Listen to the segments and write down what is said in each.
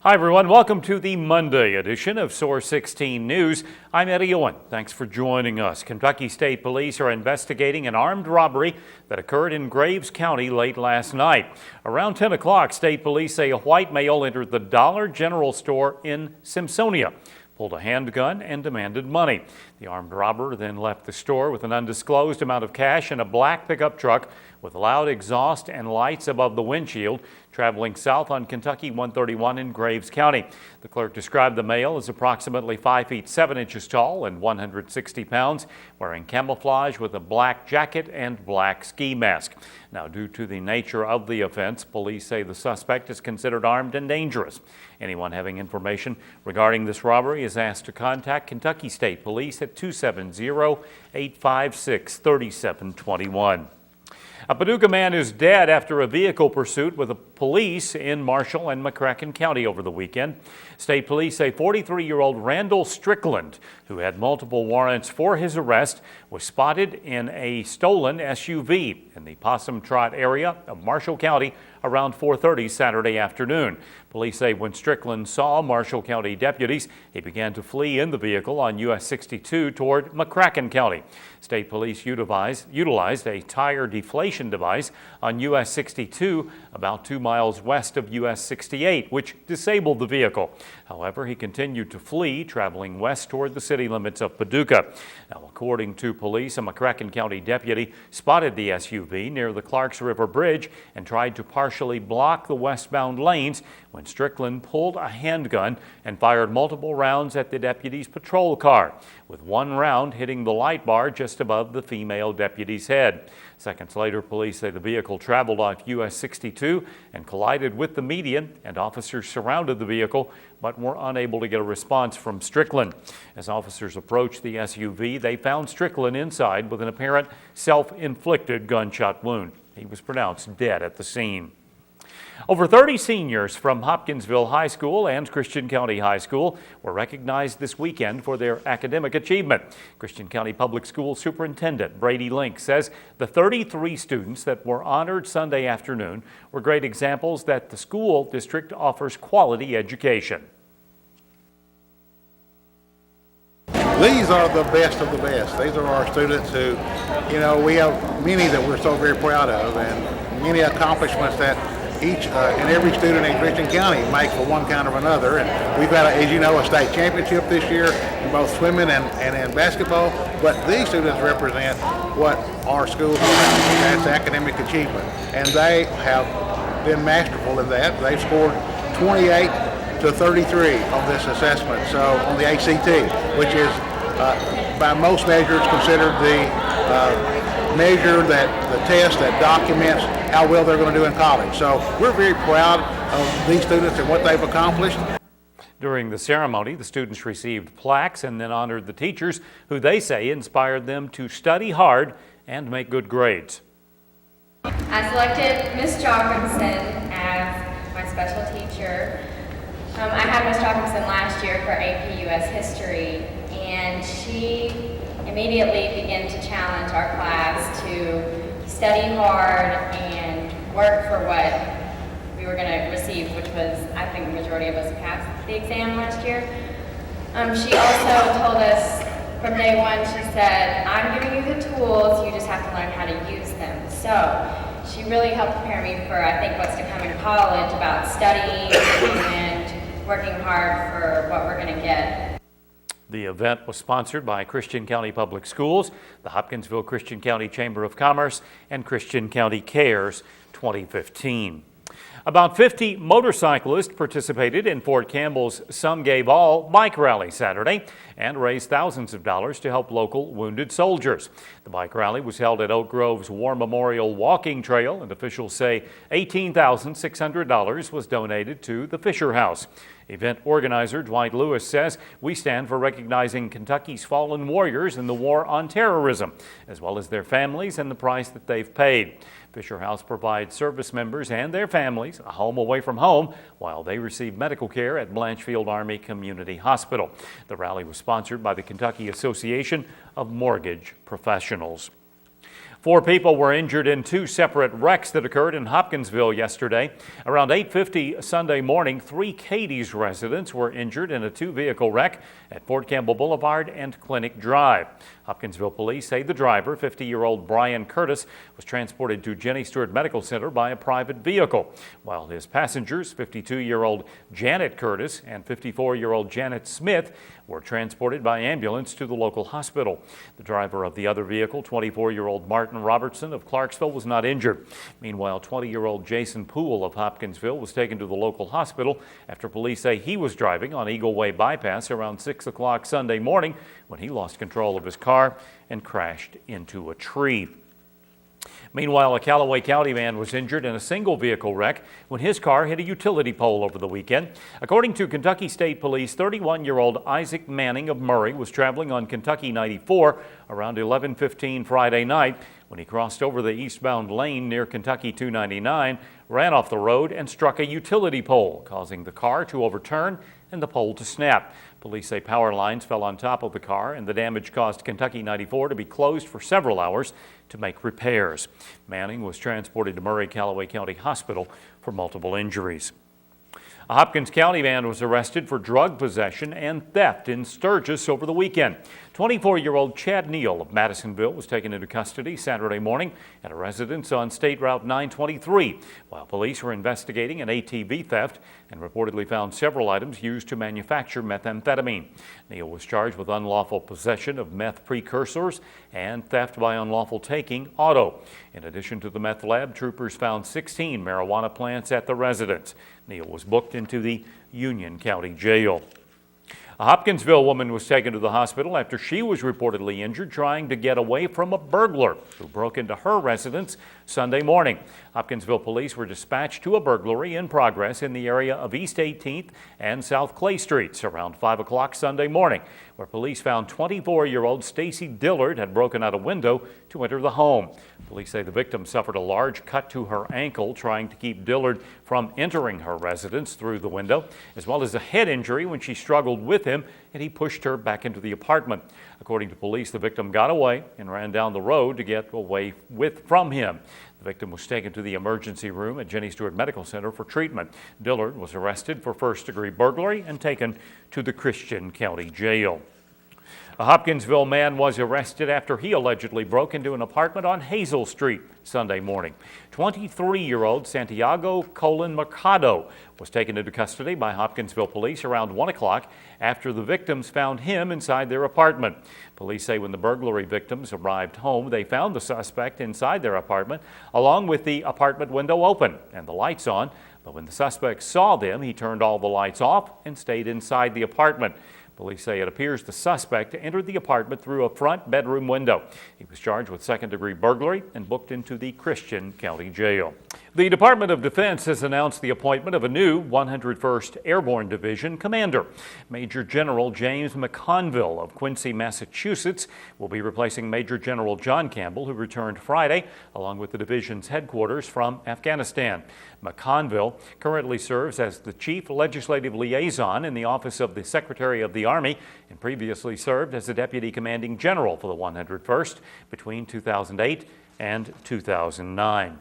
Hi everyone, welcome to the Monday edition of Source 16 News. I'm Eddie Owen. Thanks for joining us. Kentucky State Police are investigating an armed robbery that occurred in Graves County late last night. Around 10 o'clock, state police say a white male entered the Dollar General store in Simpsonia, pulled a handgun and demanded money. The armed robber then left the store with an undisclosed amount of cash in a black pickup truck with loud exhaust and lights above the windshield, traveling south on Kentucky 131 in Graves County. The clerk described the male as approximately 5 feet 7 inches tall and 160 pounds, wearing camouflage with a black jacket and black ski mask. Now, due to the nature of the offense, police say the suspect is considered armed and dangerous. Anyone having information regarding this robbery is asked to contact Kentucky State Police at 270-856-3721. A Paducah man is dead after a vehicle pursuit with the police in Marshall and McCracken County over the weekend. State police say 43-year-old Randall Strickland, who had multiple warrants for his arrest, was spotted in a stolen SUV in the Possum Trot area of Marshall County around 4:30 Saturday afternoon. Police say when Strickland saw Marshall County deputies, he began to flee in the vehicle on US 62 toward McCracken County. State police utilized a tire deflation device on US 62 about 2 miles west of US 68, which disabled the vehicle. However, he continued to flee, traveling west toward the city limits of Paducah. Now, according to police, a McCracken County deputy spotted the SUV near the Clarks River Bridge and tried to partially block the westbound lanes when Strickland pulled a handgun and fired multiple rounds at the deputy's patrol car, with one round hitting the light bar just above the female deputy's head. Seconds later, police say the vehicle traveled off US 62 and collided with the median, and officers surrounded the vehicle but were unable to get a response from Strickland. As officers approached the SUV, they found Strickland inside with an apparent self-inflicted gunshot wound. He was pronounced dead at the scene. Over 30 seniors from Hopkinsville High School and Christian County High School were recognized this weekend for their academic achievement. Christian County Public Schools Superintendent Brady Link says the 33 students that were honored Sunday afternoon were great examples that the school district offers quality education. These are the best of the best. These are our students who, we have many that we're so very proud of, and many accomplishments that each and every student in Christian County makes for one kind or another. And we've got, as you know, a state championship this year in both swimming and in basketball. But these students represent what our school has, that's academic achievement. And they have been masterful in that. They've scored 28 to 33 on this assessment, so on the ACT, which is by most measures considered the measure the test that documents how well they're going to do in college. So we're very proud of these students and what they've accomplished. During the ceremony, the students received plaques and then honored the teachers who they say inspired them to study hard and make good grades. I selected Miss Jockinson as my special teacher. I had Miss Jockinson last year for AP US History, and she immediately began to challenge our class to study hard and work for what we were going to receive, which was, I think the majority of us passed the exam last year. She also told us from day one, she said, I'm giving you the tools, you just have to learn how to use them. So she really helped prepare me for, I think, what's to come in college about studying and working hard for what we're going to get. The event was sponsored by Christian County Public Schools, the Hopkinsville Christian County Chamber of Commerce, and Christian County Cares 2015. About 50 motorcyclists participated in Fort Campbell's Some Gave All bike rally Saturday and raised thousands of dollars to help local wounded soldiers. The bike rally was held at Oak Grove's War Memorial Walking Trail, and officials say $18,600 was donated to the Fisher House. Event organizer Dwight Lewis says, we stand for recognizing Kentucky's fallen warriors in the war on terrorism, as well as their families and the price that they've paid. Fisher House provides service members and their families a home away from home while they receive medical care at Blanchfield Army Community Hospital. The rally was sponsored by the Kentucky Association of Mortgage Professionals. 4 people were injured in 2 separate wrecks that occurred in Hopkinsville yesterday. Around 8:50 Sunday morning, 3 Cadiz residents were injured in a 2-vehicle wreck at Fort Campbell Boulevard and Clinic Drive. Hopkinsville police say the driver, 50-year-old Brian Curtis, was transported to Jenny Stewart Medical Center by a private vehicle, while his passengers, 52-year-old Janet Curtis and 54-year-old Janet Smith, were transported by ambulance to the local hospital. The driver of the other vehicle, 24-year-old Martin Robertson of Clarksville, was not injured. Meanwhile, 20-year-old Jason Poole of Hopkinsville was taken to the local hospital after police say he was driving on Eagle Way bypass around 6 o'clock Sunday morning when he lost control of his car and crashed into a tree. Meanwhile, a Callaway County man was injured in a single vehicle wreck when his car hit a utility pole over the weekend. According to Kentucky State Police, 31-year-old Isaac Manning of Murray was traveling on Kentucky 94 around 11:15 Friday night when he crossed over the eastbound lane near Kentucky 299, ran off the road and struck a utility pole, causing the car to overturn and the pole to snap. Police say power lines fell on top of the car and the damage caused Kentucky 94 to be closed for several hours to make repairs. Manning was transported to Murray-Callaway County Hospital for multiple injuries. A Hopkins County man was arrested for drug possession and theft in Sturgis over the weekend. 24-year-old Chad Neal of Madisonville was taken into custody Saturday morning at a residence on State Route 923, while police were investigating an ATV theft and reportedly found several items used to manufacture methamphetamine. Neal was charged with unlawful possession of meth precursors and theft by unlawful taking auto. In addition to the meth lab, troopers found 16 marijuana plants at the residence. Neal was booked into the Union County Jail. A Hopkinsville woman was taken to the hospital after she was reportedly injured trying to get away from a burglar who broke into her residence Sunday morning. Hopkinsville police were dispatched to a burglary in progress in the area of East 18th and South Clay Streets around 5 o'clock Sunday morning, where police found 24-year-old Stacy Dillard had broken out a window to enter the home. Police say the victim suffered a large cut to her ankle trying to keep Dillard from entering her residence through the window, as well as a head injury when she struggled with him and he pushed her back into the apartment. According to police, the victim got away and ran down the road to get away from him. The victim was taken to the emergency room at Jenny Stewart Medical Center for treatment. Dillard was arrested for first-degree burglary and taken to the Christian County Jail. A Hopkinsville man was arrested after he allegedly broke into an apartment on Hazel Street Sunday morning. 23-year-old Santiago Colin Mercado was taken into custody by Hopkinsville police around 1 o'clock after the victims found him inside their apartment. Police say when the burglary victims arrived home, they found the suspect inside their apartment along with the apartment window open and the lights on. But when the suspect saw them, he turned all the lights off and stayed inside the apartment. Police say it appears the suspect entered the apartment through a front bedroom window. He was charged with second-degree burglary and booked into the Christian County Jail. The Department of Defense has announced the appointment of a new 101st Airborne Division commander. Major General James McConville of Quincy, Massachusetts, will be replacing Major General John Campbell, who returned Friday, along with the division's headquarters from Afghanistan. McConville currently serves as the Chief Legislative Liaison in the Office of the Secretary of the Army and previously served as the Deputy Commanding General for the 101st between 2008 and 2009.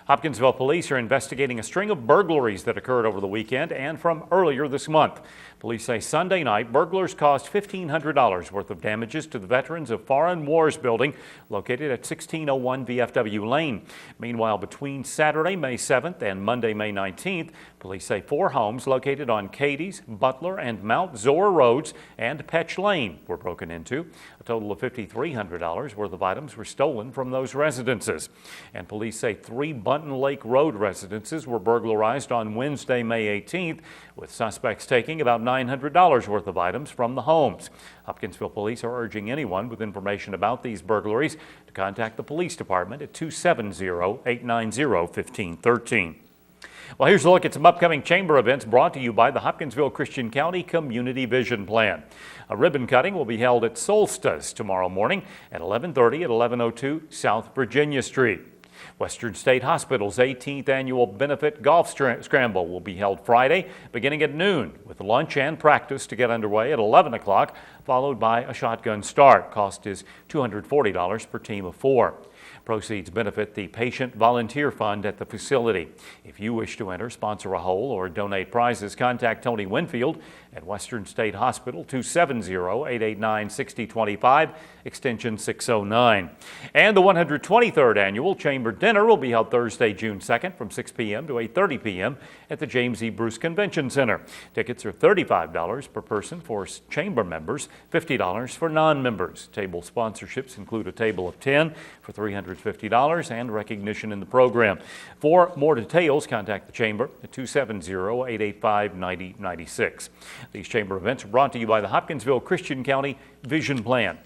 Hopkinsville police are investigating a string of burglaries that occurred over the weekend and from earlier this month. Police say Sunday night, burglars caused $1,500 worth of damages to the Veterans of Foreign Wars building located at 1601 VFW Lane. Meanwhile, between Saturday, May 7th and Monday, May 19th, police say 4 homes located on Cadiz, Butler, and Mount Zora Roads and Petch Lane were broken into. A total of $5,300 worth of items were stolen from those residences. And police say 3 Bunton Lake Road residences were burglarized on Wednesday, May 18th, with suspects taking about $900 worth of items from the homes. Hopkinsville police are urging anyone with information about these burglaries to contact the police department at 270-890-1513. Well, here's a look at some upcoming chamber events brought to you by the Hopkinsville Christian County Community Vision Plan. A ribbon cutting will be held at Source16 tomorrow morning at 11:30 at 1102 South Virginia Street. Western State Hospital's 18th annual benefit golf scramble will be held Friday beginning at noon with lunch and practice to get underway at 11 o'clock followed by a shotgun start. Cost is $240 per team of 4. Proceeds benefit the Patient Volunteer Fund at the facility. If you wish to enter, sponsor a hole, or donate prizes, contact Tony Winfield at Western State Hospital, 270-889-6025, extension 609. And the 123rd Annual Chamber Dinner will be held Thursday, June 2nd from 6 p.m. to 8:30 p.m. at the James E. Bruce Convention Center. Tickets are $35 per person for chamber members, $50 for non-members. Table sponsorships include a table of 10 for $350 and recognition in the program. For more details, contact the Chamber at 270-885-9096. These chamber events are brought to you by the Hopkinsville Christian County Vision Plan.